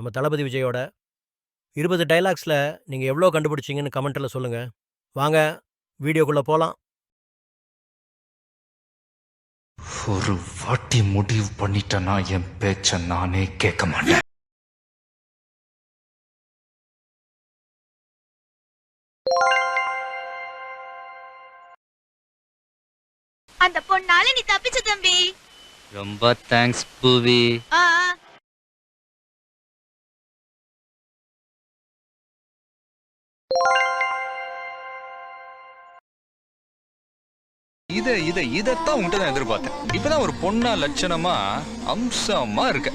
நம்ம தளபதி விஜயோட 20 டயலாக்ஸில் நீங்கள் எவ்வளோ கண்டுபிடிச்சிங்கன்னு கமெண்ட்டில் சொல்லுங்கள். வாங்க வீடியோக்குள்ளே போகலாம். ஒரு வாட்டி முடிவு பண்ணிட்டேன்னா என் பேச்ச நானே கேட்க மாட்டேன். அந்த பொண்ணால நீ தப்பிச்ச தம்பி. ரொம்ப தேங்க்ஸ் பூவி. இதத்தான் உன்கிட்ட தான் எதிர்பார்த்தேன். இப்பதான் ஒரு பொண்ணா லட்சணமா அம்சமா இருக்க.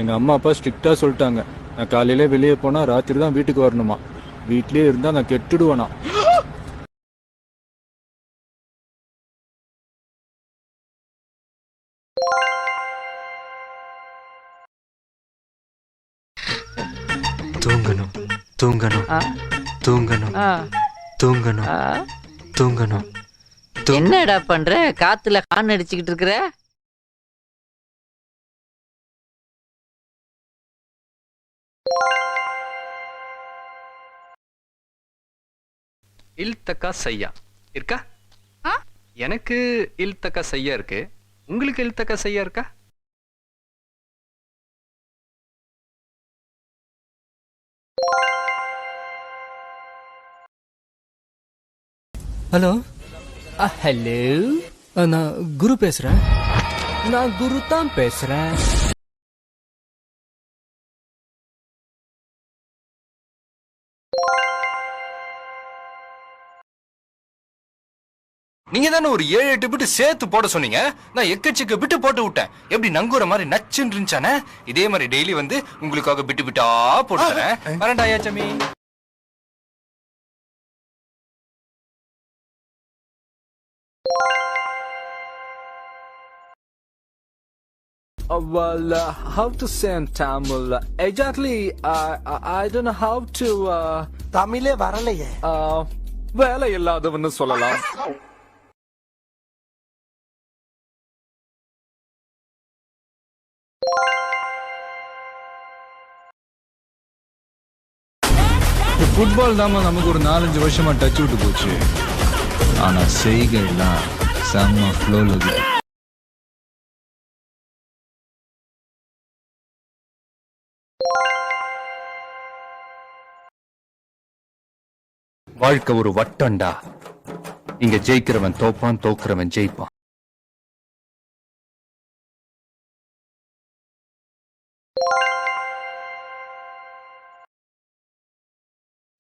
எங்க அம்மா அப்பா ஸ்ட்ரிக்டா சொல்லிட்டாங்க, நான் காலையில வெளியே போனா ராத்திரி தான் வீட்டுக்கு வரணுமா. வீட்லயே இருந்தா நான் கெட்டுடுவேனா. தூங்கணும் தூங்கணும் தூங்கணும் தூங்கணும் தூங்கணும். என்னடா பண்ற? காத்துல கான் அடிச்சுக்கிட்டு இருக்கிற? இல்தக்கா சையா இருக்கா? எனக்கு இல்தக்கா சையா இருக்கு. உங்களுக்கு இல்தக்கா சையா இருக்கா? ஹலோ ஹலோ, நான் குரு பேசுறேன். நான் குரு தான் பேசுறேன். நீங்க தானே ஒரு 7-8 பிட்டு சேர்த்து போட சொன்னீங்க. நான் எக்கச்சக்க பிட்டு போட்டு விட்டேன். எப்படி நங்குற மாதிரி நச்சுன்னு இருந்துச்சானே? இதே மாதிரி டெய்லி வந்து உங்களுக்காக பிட்டு பிட்டா போட்டு தரேன். வரேன்டா யாச்சமி. Well, how to say in Tamil? Exactly, I don't know how to. தமிழே வரலையே. வேலை இல்லாதவன்னு சொல்லலாம். ஃபுட்பால் தாம நமக்கு ஒரு 4-5 வருஷமா டச் விட்டு போச்சு. ஆனா செய்கைலாம் செம்ம ஃப்ளோல இருக்கு. வாழ்க்கை ஒரு வட்டம்டா. இங்க ஜெயிக்கிறவன் தோப்பான், தோக்குறவன் ஜெயிப்பான்.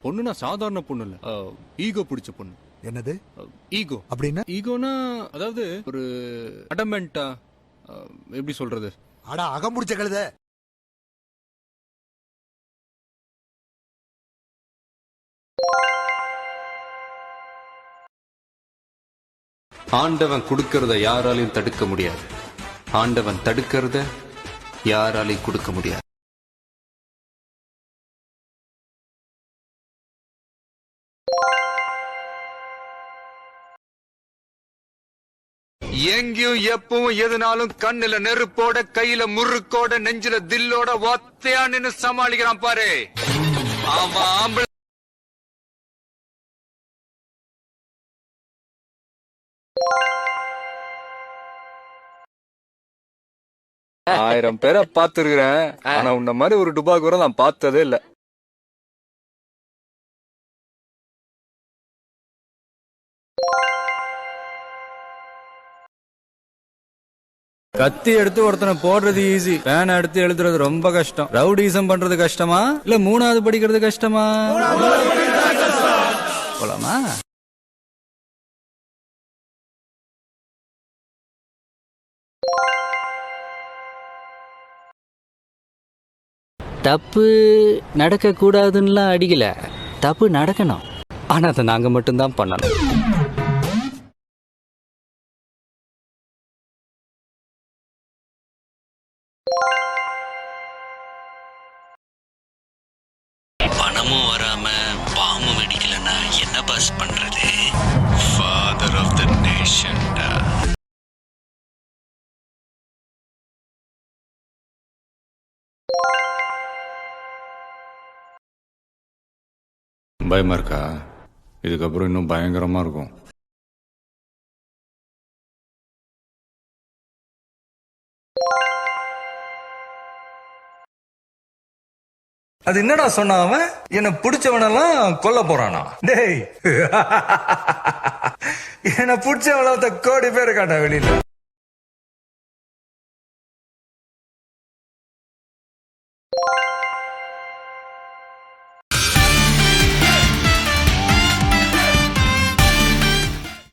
பொண்ணுனா சாதாரண பொண்ணு இல்ல, ஈகோ பிடிச்ச பொண்ணு. என்னது ஈகோ அப்படின்னா? ஈகோனா அதாவது ஒரு அடமெண்டா, எப்படி சொல்றது? அடா அகம் பிடிச்ச கழுத. ஆண்டவன் கொடுக்கறத யாராலையும் தடுக்க முடியாது. ஆண்டவன் தடுக்கிறத யாராலையும் கொடுக்க முடியாது. எங்கேயும் எப்பவும் எதுனாலும் கண்ணுல நெருப்போட, கையில முறுக்கோட, நெஞ்சில தில்லோட ஒத்தையா நின்னு சமாளிக்கிறான் பாரு. அவன் ஆம்பளை. ஆயிரம் பேரை பார்த்திருக்கிறேன், ஆனா உன்ன மாதிரி ஒரு டுபாக்கூரை நான் பார்த்ததே இல்ல. கத்தி எடுத்து ஒருத்தனை போடுறது ஈஸி, பேனை எடுத்து எழுதுறது ரொம்ப கஷ்டம். ரவுடிசம் பண்றது கஷ்டமா இல்ல 3வது படிக்கிறது கஷ்டமா? போலாமா? தப்பு நடக்க கூடாதுன்னுலாம் அடிக்கல, தப்பு நடக்கணும். ஆனா அதை நாங்க மட்டும்தான் பண்ணணும். பணமும் வராம பாம்பு வெடிக்கலன்னா என்ன பாஸ் பண்றது? நேஷன்டா. பயமா இருக்கா? இதுக்கப்புறம் இன்னும் பயங்கரமா இருக்கும். அது என்னடா சொன்ன அவன்? என்ன பிடிச்சவனெல்லாம் கொல்ல போறானா? டேய் என்ன பிடிச்சவன கோடி பேர் காட்டா வெளியில.